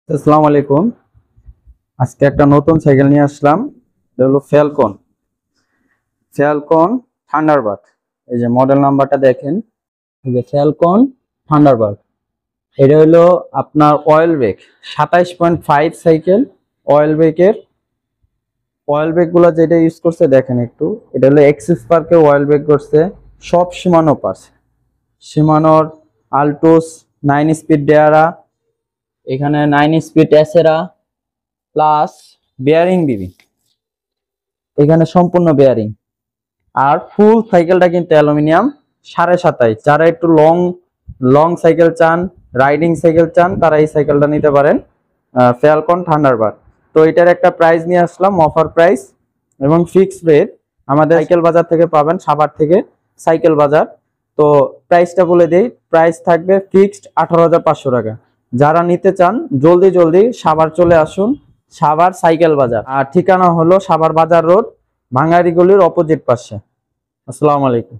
আসসালামু আলাইকুম। আজকে একটা নতুন সাইকেল নিয়ে আসলাম। এটা হলো ফ্যালকন থান্ডারবার্ড। এই যে মডেল নাম্বারটা দেখেন, এই যে ফ্যালকন থান্ডারবার্ড। এটা হলো আপনার অয়েল ব্রেক 27.5 সাইকেল। অয়েল ব্রেকের অয়েল ব্রেক গুলো যেটা ইউজ করছে দেখেন একটু। এটা হলো এক্সিস পার্কে অয়েল ব্রেক করছে। সব সীমানো পার্স, সীমানোর আল্টোস 9 স্পিড ডেয়ারা, এখানে 9 স্পিড এসেরা প্লাস বেয়ারিং বিবি, এখানে সম্পূর্ণ বেয়ারিং। আর ফুল সাইকেলটা কিন্তু অ্যালুমিনিয়াম 27.5। যারা একটু লং লং সাইকেল চান, রাইডিং সাইকেল চান, তারা এই সাইকেলটা নিতে পারেন, ফ্যালকন থান্ডারবার্ড। তো এটার একটা প্রাইস নিয়ে আসলাম, অফার প্রাইস এবং ফিক্সড রেট। আমাদের সাইকেল বাজার থেকে পাবেন, সাভার থেকে সাইকেল বাজার। তো প্রাইসটা বলে দেই, প্রাইস থাকবে ফিক্সড 18,500 টাকা। যারা নিতে চান জলদি জলদি সাভার চলে আসুন, সাভার সাইকেল বাজার। আর ঠিকানা হলো সাভার বাজার রোড, ভাঙ্গারি গলির অপোজিট পাশে। আসসালামু আলাইকুম।